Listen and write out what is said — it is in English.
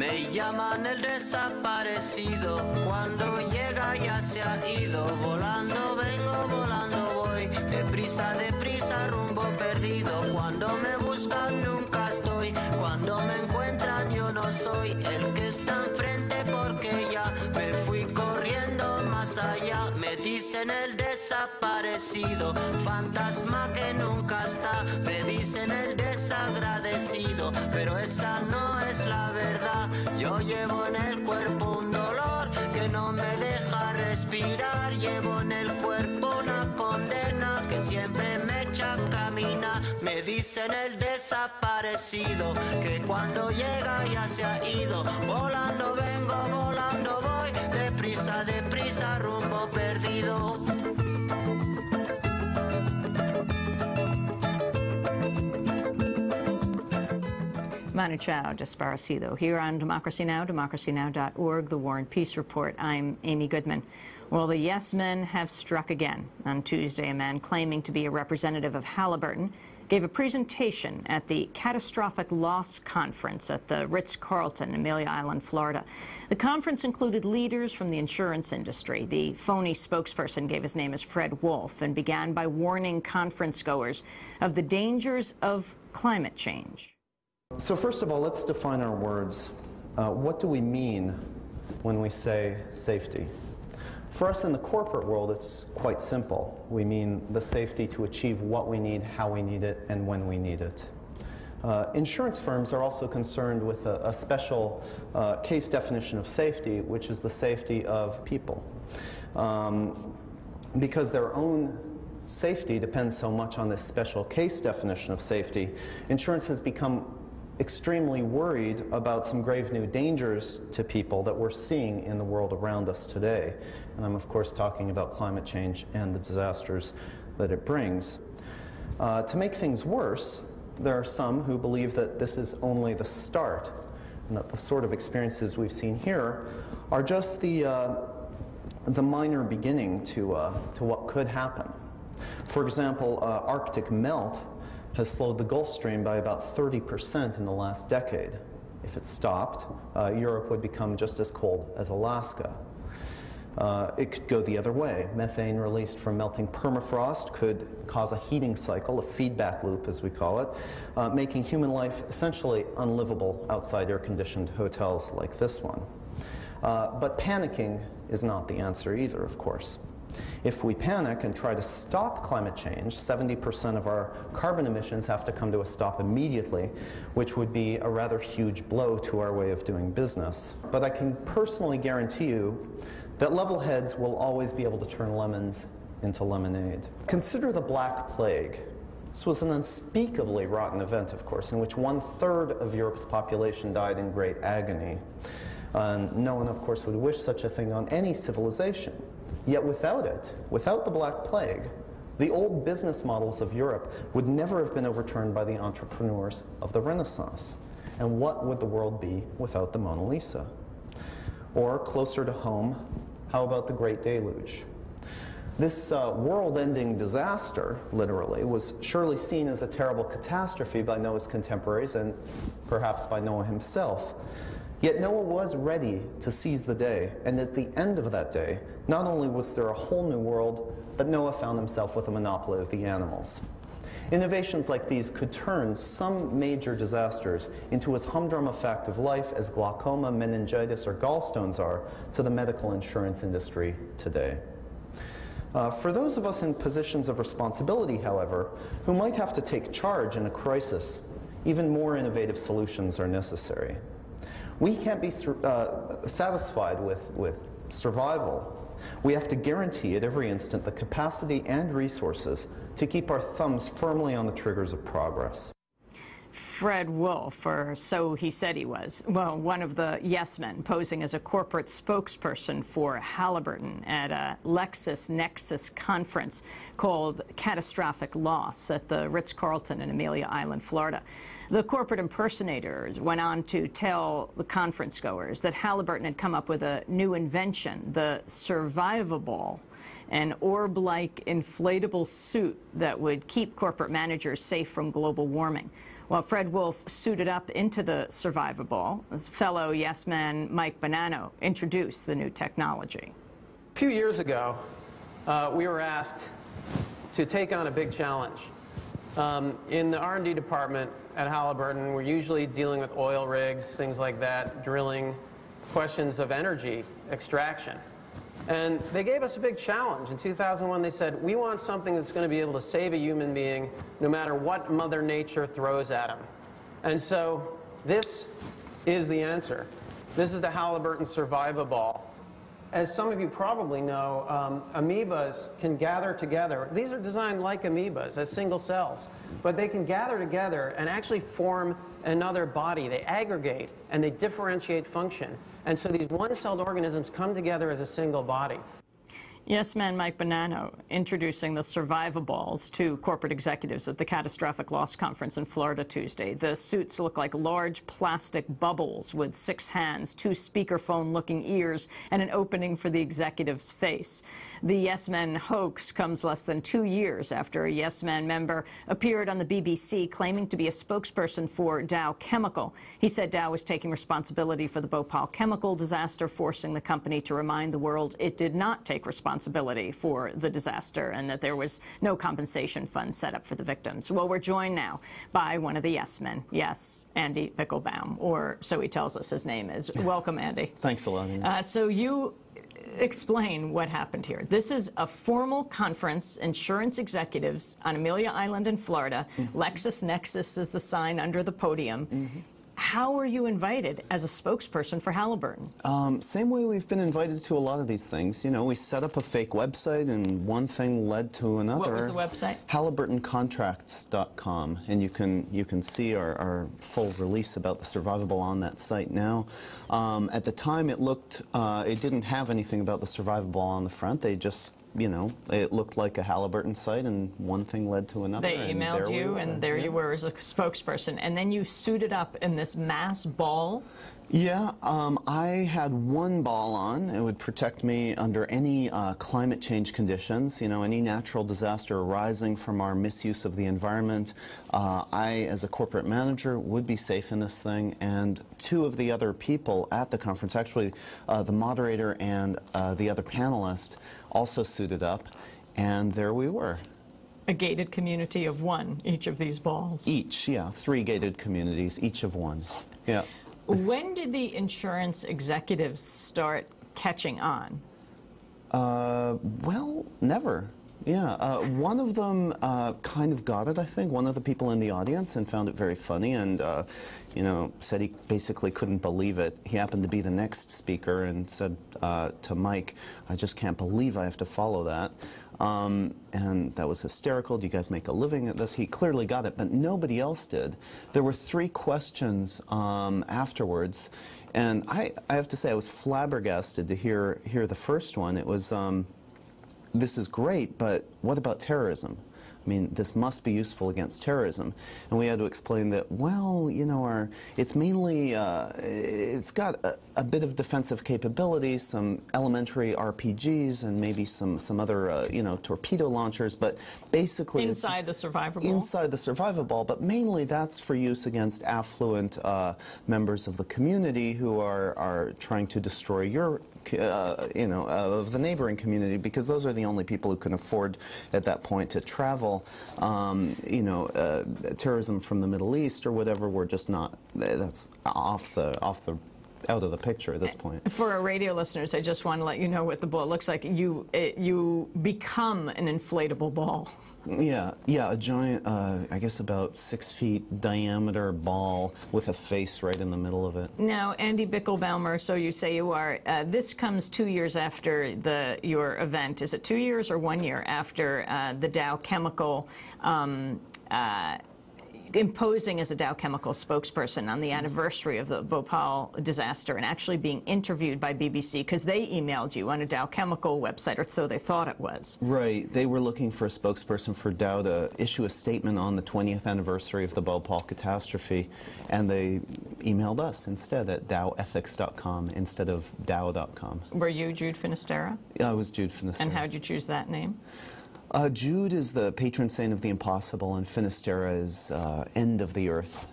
Me llaman el desaparecido, cuando llega ya se ha ido. Volando vengo, volando voy, deprisa, rumbo perdido. Cuando me buscan nunca estoy, cuando me encuentran yo no soy el que está enfrente, porque ya me fui corriendo más allá. Me dicen el desaparecido, fantasma que nunca está. Me dicen el desagradecido, pero esa no es la verdad. Yo llevo en el cuerpo un dolor que no me deja respirar. Llevo en el cuerpo una condena que siempre me echa a caminar. Me dicen el desaparecido, que cuando llega ya se ha ido. Volando vengo, volando voy, deprisa, rumbo perdido. Manu Chao, Desaparecido, here on Democracy Now!, democracynow.org, The War and Peace Report. I'm Amy Goodman. Well, the yes men have struck again. On Tuesday, a man claiming to be a representative of Halliburton gave a presentation at the Catastrophic Loss Conference at the Ritz-Carlton, Amelia Island, Florida. The conference included leaders from the insurance industry. The phony spokesperson gave his name as Fred Wolf and began by warning conference goers of the dangers of climate change. So first of all, let's define our words. What do we mean when we say safety? For us in the corporate world, it's quite simple. We mean the safety to achieve what we need, how we need it, and when we need it. Insurance firms are also concerned with a special case definition of safety, which is the safety of people. Because their own safety depends so much on this special case definition of safety, insurance has become extremely worried about some grave new dangers to people that we're seeing in the world around us today. And I'm of course talking about climate change and the disasters that it brings. To make things worse, there are some who believe that this is only the start, and that the sort of experiences we've seen here are just the minor beginning to what could happen. For example, Arctic melt has slowed the Gulf Stream by about 30% in the last decade. If it stopped, Europe would become just as cold as Alaska. It could go the other way. Methane released from melting permafrost could cause a heating cycle, a feedback loop as we call it, making human life essentially unlivable outside air-conditioned hotels like this one. But panicking is not the answer either, of course. If we panic and try to stop climate change, 70% of our carbon emissions have to come to a stop immediately, which would be a rather huge blow to our way of doing business. But I can personally guarantee you that level heads will always be able to turn lemons into lemonade. Consider the Black Plague. This was an unspeakably rotten event, of course, in which 1/3 of Europe's population died in great agony. No one, of course, would wish such a thing on any civilization. Yet without it, without the Black Plague, the old business models of Europe would never have been overturned by the entrepreneurs of the Renaissance. And what would the world be without the Mona Lisa? Or, closer to home, how about the Great Deluge? This world-ending disaster, literally, was surely seen as a terrible catastrophe by Noah's contemporaries and perhaps by Noah himself. Yet Noah was ready to seize the day, and at the end of that day, not only was there a whole new world, but Noah found himself with a monopoly of the animals. Innovations like these could turn some major disasters into as humdrum a fact of life as glaucoma, meningitis, or gallstones are to the medical insurance industry today. For those of us in positions of responsibility, however, who might have to take charge in a crisis, even more innovative solutions are necessary. We can't be satisfied with survival. We have to guarantee at every instant the capacity and resources to keep our thumbs firmly on the triggers of progress. Fred Wolf, or so he said he was, well, one of the yes men posing as a corporate spokesperson for Halliburton at a LexisNexis conference called Catastrophic Loss at the Ritz-Carlton in Amelia Island, Florida. The corporate impersonators went on to tell the conference goers that Halliburton had come up with a new invention, the Survivable, an orb-like inflatable suit that would keep corporate managers safe from global warming. Well, Fred Wolf suited up into the survivable. His fellow Yes Man Mike Bonanno introduced the new technology. A few years ago, we were asked to take on a big challenge. In the R&D department at Halliburton, we're usually dealing with oil rigs, things like that, drilling, questions of energy extraction. And they gave us a big challenge. In 2001, they said, we want something that's going to be able to save a human being no matter what Mother Nature throws at him. And so this is the answer. This is the Halliburton Survivaball. As some of you probably know, amoebas can gather together. These are designed like amoebas, as single cells. But they can gather together and actually form another body. They aggregate and they differentiate function. And so these one-celled organisms come together as a single body. Yes Man Mike Bonanno introducing the Survivaballs to corporate executives at the Catastrophic Loss Conference in Florida Tuesday. The suits look like large plastic bubbles with 6 hands, 2 speakerphone-looking ears, and an opening for the executive's face. The Yes Men hoax comes less than 2 years after a Yes Man member appeared on the BBC claiming to be a spokesperson for Dow Chemical. He said Dow was taking responsibility for the Bhopal chemical disaster, forcing the company to remind the world it did not take responsibility for the disaster and that there was no compensation fund set up for the victims. Well, we're joined now by one of the Yes Men. Yes, Andy Bickelbaum, or so he tells us his name is. Welcome, Andy. Thanks a lot. So you explain what happened here. This is a formal conference, insurance executives on Amelia Island in Florida. LexisNexis is the sign under the podium. How were you invited as a spokesperson for Halliburton? Same way we've been invited to a lot of these things. You know, we set up a fake website and one thing led to another. What was the website? HalliburtonContracts.com, and you can see our full release about the Survivable on that site now. At the time it looked, it didn't have anything about the Survivable on the front. They just, you know, it looked like a Halliburton site, and one thing led to another. They emailed you, and there you were as a spokesperson, and then you suited up in this mass ball. Yeah, I had one ball on. It would protect me under any climate change conditions, you know, any natural disaster arising from our misuse of the environment. I, as a corporate manager, would be safe in this thing, and 2 of the other people at the conference, actually the moderator and the other panelist, also suited up, and there we were. A gated community of 1, each of these balls. Each, yeah, 3 gated communities, each of 1. Yeah. When did the insurance executives start catching on? Well, never. Yeah, one of them kind of got it, I think, one of the people in the audience, and found it very funny, and, you know, said he basically couldn't believe it. He happened to be the next speaker and said to Mike, I just can't believe I have to follow that. And that was hysterical. Do you guys make a living at this? He clearly got it, but nobody else did. There were 3 questions afterwards, and I have to say I was flabbergasted to hear the first one. It was, this is great, but what about terrorism? I mean, this must be useful against terrorism. And we had to explain that, well, you know, it's mainly, it's got a bit of defensive capability, some elementary RPGs, and maybe some other, you know, torpedo launchers, but basically inside the Survivaball? Inside the Survivaball, but mainly that's for use against affluent members of the community who are trying to destroy your you know, of the neighboring community, because those are the only people who can afford at that point to travel. You know, terrorism from the Middle East or whatever, we're just not, that's out of the picture at this point. For our radio listeners, I just want to let you know what the ball looks like. You become an inflatable ball. Yeah, a giant, I guess about 6 feet diameter ball with a face right in the middle of it. Now, Andy Bickelbaum, so you say you are, this comes 2 years after your event. Is it 2 years or 1 year after the Dow Chemical imposing as a Dow Chemical spokesperson on the anniversary of the Bhopal disaster, and actually being interviewed by BBC because they emailed you on a Dow Chemical website, or so they thought it was. Right. They were looking for a spokesperson for Dow to issue a statement on the 20th anniversary of the Bhopal catastrophe, and they emailed us instead at dowethics.com instead of dow.com. Were you Jude Finisterra? Yeah, I was Jude Finisterra. And how did you choose that name? Jude is the patron saint of the impossible, and Finisterre is end of the earth.